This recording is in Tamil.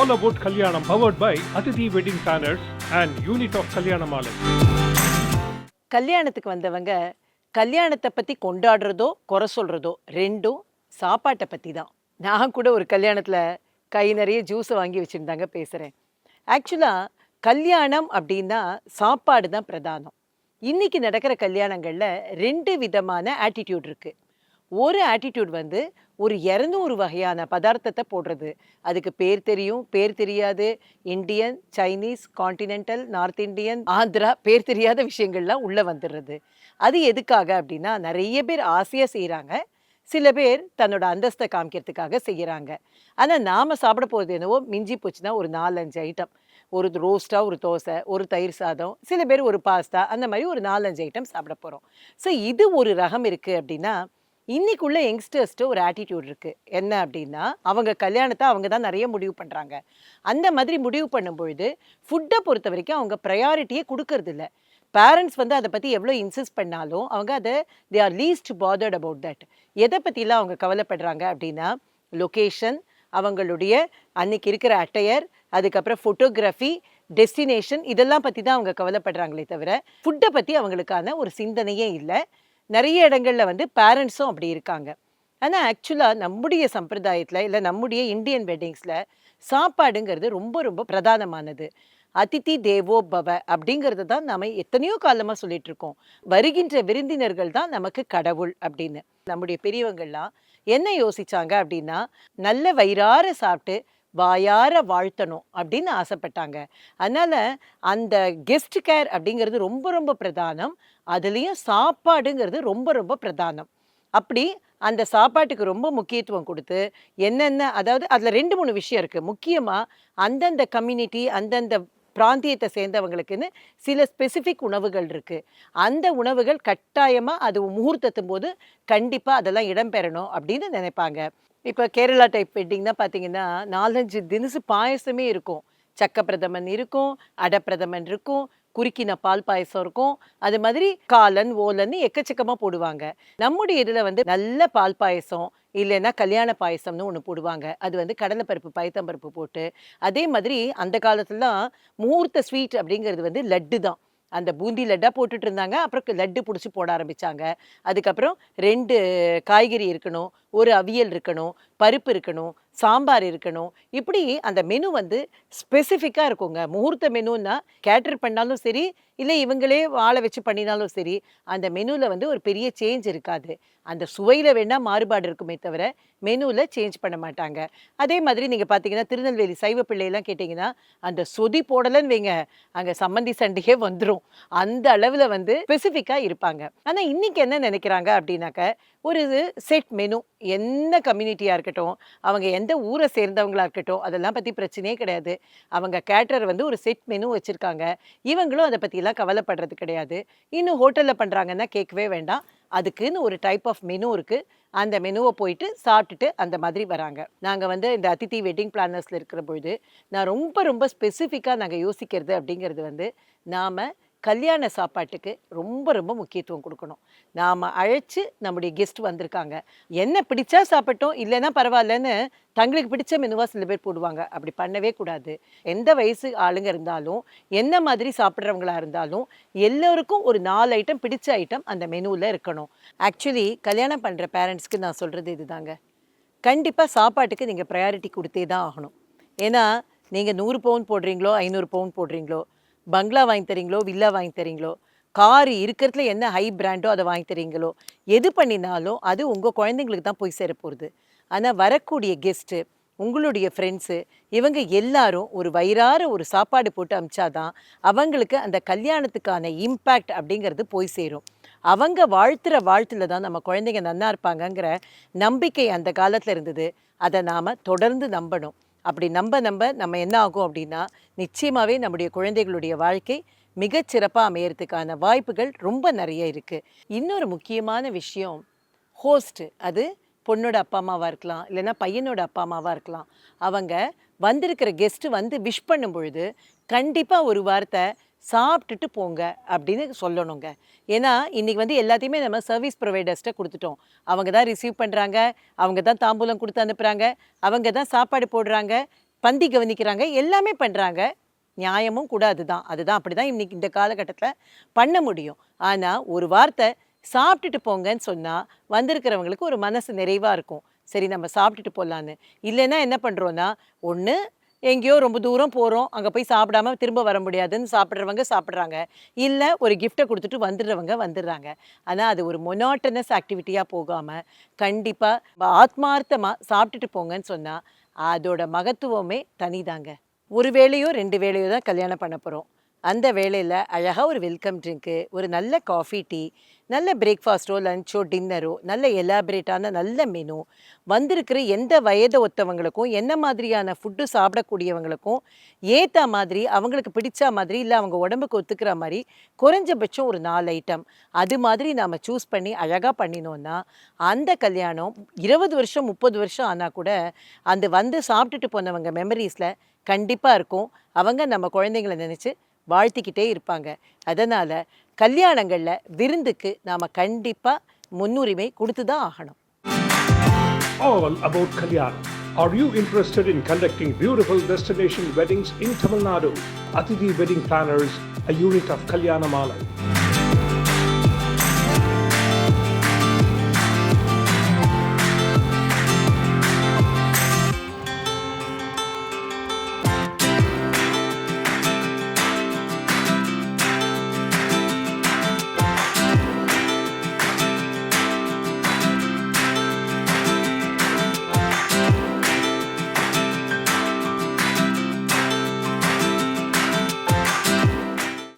All About Kalyanam, powered by Athithi Wedding Planners and Unit of Kalyanamala. கல்யாணத்துக்கு வந்தவங்க கல்யாணத்தை பற்றி கொண்டாடுறதோ குறை சொல்கிறதோ ரெண்டும் சாப்பாட்டை பற்றி தான். நான் கூட ஒரு கல்யாணத்தில் கை நிறைய ஜூஸை வாங்கி வச்சுருந்தாங்க பேசுகிறேன். ஆக்சுவலாக கல்யாணம் அப்படின்னா சாப்பாடு தான் பிரதானம். இன்றைக்கி நடக்கிற கல்யாணங்களில் 2 விதமான ஆட்டிடியூட் இருக்குது. ஒரு ஆட்டிடியூட் வந்து ஒரு 200 வகையான பதார்த்தத்தை போடுறது. அதுக்கு பேர் தெரியும், பேர் தெரியாது, Indian, Chinese, continental, north Indian, Andhra, பேர் தெரியாத விஷயங்கள்லாம் உள்ளே வந்துடுறது. அது எதுக்காக அப்படின்னா நிறைய பேர் ஆசையாக செய்கிறாங்க, சில பேர் தன்னோட அந்தஸ்தை காமிக்கிறதுக்காக செய்கிறாங்க. ஆனால் நாம் சாப்பிட போகிறது என்னவோ மிஞ்சி போச்சுன்னா ஒரு 4-5 ஐட்டம். ஒரு ரோஸ்ட்டாக ஒரு தோசை, ஒரு தயிர் சாதம், சில பேர் ஒரு பாஸ்தா, அந்த மாதிரி ஒரு 4-5 ஐட்டம் சாப்பிட போகிறோம். ஸோ இது ஒரு ரகம் இருக்குது அப்படின்னா இன்னைக்குள்ள யங்ஸ்டர்ஸ்ட்டு ஒரு ஆட்டிடியூட் இருக்குது. என்ன அப்படின்னா அவங்க கல்யாணத்தை அவங்க தான் நிறைய முடிவு பண்ணுறாங்க. அந்த மாதிரி முடிவு பண்ணும்பொழுது ஃபுட்டை பொறுத்த வரைக்கும் அவங்க ப்ரையாரிட்டியே கொடுக்கறதில்ல. பேரண்ட்ஸ் வந்து அதை பற்றி எவ்வளோ இன்சிஸ்ட் பண்ணாலும் அவங்க அதை they are least bothered about that. எதை பற்றிலாம் அவங்க கவலைப்படுறாங்க அப்படின்னா லொக்கேஷன், அவங்களுடைய அன்னைக்கு இருக்கிற அட்டையர், அதுக்கப்புறம் ஃபோட்டோகிராஃபி, டெஸ்டினேஷன், இதெல்லாம் பற்றி தான் அவங்க கவலைப்படுறாங்களே தவிர ஃபுட்டை பற்றி அவங்களுக்கான ஒரு சிந்தனையே இல்லை. நிறைய இடங்களில் வந்து பேரண்ட்ஸும் அப்படி இருக்காங்க. ஆனால் ஆக்சுவலாக நம்முடைய சம்பிரதாயத்தில் இல்லை நம்முடைய இந்தியன் வெட்டிங்ஸில் சாப்பாடுங்கிறது ரொம்ப ரொம்ப பிரதானமானது. அதிதி தேவோ பவ அப்படிங்கிறது தான் நம்ம எத்தனையோ காலமாக சொல்லிட்டு இருக்கோம். வருகின்ற விருந்தினர்கள் தான் நமக்கு கடவுள் அப்படின்னு. நம்முடைய பெரியவங்கள்லாம் என்ன யோசிச்சாங்க அப்படின்னா நல்ல வயிறார சாப்பிட்டு வாயார வாழ்த்தணும் அப்படின்னு ஆசைப்பட்டாங்க. அதனால் அந்த கெஸ்ட் கேர் அப்படிங்கிறது ரொம்ப ரொம்ப பிரதானம். அதுலேயும் சாப்பாடுங்கிறது ரொம்ப ரொம்ப பிரதானம். அப்படி அந்த சாப்பாட்டுக்கு ரொம்ப முக்கியத்துவம் கொடுத்து என்னென்ன, அதாவது அதில் 2-3 விஷயம் இருக்குது. முக்கியமாக அந்தந்த கம்யூனிட்டி, அந்தந்த பிராந்தியத்தை சேர்ந்தவங்களுக்குன்னு சில ஸ்பெசிஃபிக் உணவுகள் இருக்குது. அந்த உணவுகள் கட்டாயமாக அது முகூர்த்தத்தும் போது கண்டிப்பாக அதெல்லாம் இடம்பெறணும் அப்படின்னு நினைப்பாங்க. இப்போ கேரளா டைப் வெட்டிங் தான் பார்த்தீங்கன்னா 4-5 தினசு பாயசமே இருக்கும். சக்க பிரதமன் இருக்கும், அடப்பிரதமன் இருக்கும், குறுக்கின பால் பாயசம் இருக்கும், அது மாதிரி காலன் ஓலன்னு எக்கச்சக்கமாக போடுவாங்க. நம்முடைய இதில் வந்து நல்ல பால் பாயசம் இல்லைன்னா கல்யாண பாயசம்னு ஒன்று போடுவாங்க. அது வந்து கடலைப்பருப்பு பயத்தம்பருப்பு போட்டு. அதே மாதிரி அந்த காலத்துலலாம் முகூர்த்த ஸ்வீட் அப்படிங்கிறது வந்து லட்டு தான். அந்த பூந்தி லட்டாக போட்டுட்டு இருந்தாங்க. அப்புறம் லட்டு பிடிச்சி போட ஆரம்பித்தாங்க. அதுக்கப்புறம் 2 காய்கறி இருக்கணும், ஒரு அவியல் இருக்கணும், பருப்பு இருக்கணும், சாம்பார் இருக்கணும். இப்படி அந்த மெனு வந்து ஸ்பெசிஃபிக்காக இருக்குங்க. முகூர்த்த மெனுன்னா கேட்டர் பண்ணாலும் சரி, இல்லை இவங்களே ஆளை வச்சு பண்ணினாலும் சரி, அந்த மெனுவில் வந்து ஒரு பெரிய சேஞ்ச் இருக்காது. அந்த சுவையில் வேணால் மாறுபாடு இருக்குமே தவிர மெனுவில் சேஞ்ச் பண்ண மாட்டாங்க. அதே மாதிரி நீங்கள் பார்த்தீங்கன்னா திருநெல்வேலி சைவ பிள்ளையெல்லாம் கேட்டிங்கன்னா அந்த சொதி போடலைன்னு வைங்க, அங்கே சம்மந்தி சண்டையே வந்துடும். அந்த அளவில் வந்து ஸ்பெசிஃபிக்காக இருப்பாங்க. ஆனால் இன்றைக்கி என்ன நினைக்கிறாங்க அப்படின்னாக்க ஒரு செட் மெனு, என்ன கம்யூனிட்டியாக இருக்கட்டும், அவங்க எந்த ஊரை சேர்ந்தவங்களாக இருக்கட்டும், அதெல்லாம் பற்றி பிரச்சனையே கிடையாது. அவங்க கேட்டர் வந்து ஒரு செட் மெனு வச்சுருக்காங்க. இவங்களும் அதை பற்றிலாம் கவலைப்படுறது கிடையாது. இன்னும் ஹோட்டலில் பண்ணுறாங்கன்னா கேட்கவே வேண்டாம். அதுக்குன்னு ஒரு டைப் ஆஃப் மெனு இருக்குது. அந்த மெனுவை போயிட்டு சாப்பிட்டுட்டு அந்த மாதிரி வராங்க. நாங்கள் வந்து இந்த அதிதி வெட்டிங் பிளானர்ஸில் இருக்கிற பொழுது நான் ரொம்ப ரொம்ப ஸ்பெசிஃபிக்காக நாங்கள் யோசிக்கிறது அப்படிங்கிறது வந்து நாம் கல்யாண சாப்பாட்டுக்கு ரொம்ப ரொம்ப முக்கியத்துவம் கொடுக்கணும். நாம் அழைச்சி நம்முடைய கெஸ்ட் வந்திருக்காங்க, என்ன பிடிச்சா சாப்பிட்டோம், இல்லைன்னா பரவாயில்லன்னு தங்களுக்கு பிடிச்ச மெனுவாக சில பேர் போடுவாங்க. அப்படி பண்ணவே கூடாது. எந்த வயசு ஆளுங்க இருந்தாலும், என்ன மாதிரி சாப்பிட்றவங்களா இருந்தாலும் எல்லோருக்கும் ஒரு 4 ஐட்டம் பிடிச்ச ஐட்டம் அந்த மெனுவில் இருக்கணும். ஆக்சுவலி கல்யாணம் பண்ணுற பேரண்ட்ஸ்க்கு நான் சொல்கிறது இதுதாங்க. கண்டிப்பாக சாப்பாட்டுக்கு நீங்கள் ப்ரையாரிட்டி கொடுத்தே தான் ஆகணும். ஏன்னா நீங்கள் 100 பவுன் போடுறீங்களோ 500 பவுன் போடுறீங்களோ, பங்களா வாங்கி தரீங்களோ வில்லா வாங்கி தரீங்களோ, கார் இருக்கிறதுல என்ன ஹை பிராண்டோ அதை வாங்கி தரீங்களோ, எது பண்ணினாலும் அது உங்கள் குழந்தைங்களுக்கு தான் போய் சேரப்போகுது. ஆனால் வரக்கூடிய கெஸ்ட்டு, உங்களுடைய ஃப்ரெண்ட்ஸு, இவங்க எல்லாரும் ஒரு வயிறார ஒரு சாப்பாடு போட்டு அமிச்சாதான் அவங்களுக்கு அந்த கல்யாணத்துக்கான இம்பேக்ட் அப்படிங்கிறது போய் சேரும். அவங்க வாழ்த்துற வாழ்த்துல தான் நம்ம குழந்தைங்க நன்னா இருப்பாங்கங்கிற நம்பிக்கை அந்த காலத்தில் இருந்தது. அதை நாம் தொடர்ந்து நம்பணும். அப்படி நம்ம என்ன ஆகும் அப்படின்னா நிச்சயமாகவே நம்முடைய குழந்தைகளுடைய வாழ்க்கை மிகச்சிறப்பாக அமையறதுக்கான வாய்ப்புகள் ரொம்ப நிறைய இருக்குது. இன்னொரு முக்கியமான விஷயம், ஹோஸ்ட்டு. அது பொண்ணோட அப்பா அம்மாவாக இருக்கலாம், இல்லைன்னா பையனோட அப்பா அம்மாவாக இருக்கலாம். அவங்க வந்திருக்கிற கெஸ்ட்டு வந்து விஷ் பண்ணும் பொழுது கண்டிப்பாக ஒரு வார்த்தை சாப்பிட்டுட்டு போங்க அப்படின்னு சொல்லணுங்க. ஏன்னா இன்றைக்கி வந்து எல்லாத்தையுமே நம்ம சர்வீஸ் ப்ரொவைடர்ஸ்ட்டை கொடுத்துட்டோம். அவங்க தான் ரிசீவ் பண்ணுறாங்க, அவங்க தான் தாம்பூலம் கொடுத்து அனுப்புகிறாங்க, அவங்க தான் சாப்பாடு போடுறாங்க. பந்தி கவனிக்கிறாங்க, எல்லாமே பண்றாங்க. நியாயமும் கூட அதுதான். அப்படிதான் இன்னைக்கு இந்த காலகட்டத்துல பண்ண முடியும். ஆனா, ஒரு வார்த்தை சாப்பிட்டுட்டு போங்கன்னு சொன்னா, வந்திருக்கிறவங்களுக்கு ஒரு மனசு நிறைவா இருக்கும். சரி நம்ம சாப்பிட்டுட்டு போலான்னு. இல்லைன்னா என்ன பண்றோம்னா, ஒண்ணு எங்கேயோ ரொம்ப தூரம் போறோம். அங்க போய் சாப்பிடாம திரும்ப வர முடியாதுன்னு சாப்பிடுறவங்க சாப்பிடுறாங்க. இல்ல ஒரு கிஃப்ட்ட குடுத்துட்டு வந்துடுறவங்க வந்துடுறாங்க. ஆனா, அது ஒரு மொனோட்டனஸ் ஆக்டிவிட்டியா போகாம, கண்டிப்பா ஆத்மார்த்தமா சாப்பிட்டுட்டு போங்கன்னு சொன்னா, அதோட மகத்துவமே தனிதாங்க. ஒரு வேளையோ, 2 வேளையோ தான் கல்யாணம் பண்ண போறோம். அந்த வேளையில அழகா ஒரு வெல்கம் ட்ரிங்க்கு, ஒரு நல்ல காஃபி, டீ, நல்ல பிரேக்ஃபாஸ்ட்டோ, லஞ்ச்சோ, டின்னரோ, நல்ல எலாபரேட்டான நல்ல மெனு, வந்திருக்கிற எந்த வயத ஒத்தவங்களுக்கும், என்ன மாதிரியான ஃபுட்டு சாப்பிடக்கூடியவங்களுக்கும் ஏத்தா மாதிரி, அவங்களுக்கு பிடிச்சா மாதிரி, இல்ல அவங்க உடம்புக்கு ஒத்துக்கிற மாரி, குறைஞ்சபட்சம் ஒரு 4 ஐட்டம். அது மாதிரி நாம சூஸ் பண்ணி அழகா பண்ணினோம்னா, அந்த கல்யாணம் 20 வருஷம், 30 வருஷம் ஆனா கூட, அந்த வந்து சாப்பிட்டுட்டு போனவங்க மெமரீஸ்ல கண்டிப்பா இருக்கும். அவங்க நம்ம குழந்தைங்கள நெனச்சு வாழ்த்திக்கிட்டே இருப்பாங்க. அதனால கல்யாணங்கள்ல விருந்துக்கு நாம கண்டிப்பா முன்னுரிமை குடுத்து தான் ஆகணும். All about Kalyanam. Are you interested in conducting beautiful destination weddings in Tamil Nadu? Athithi Wedding Planners, a unit of Kalyanamala.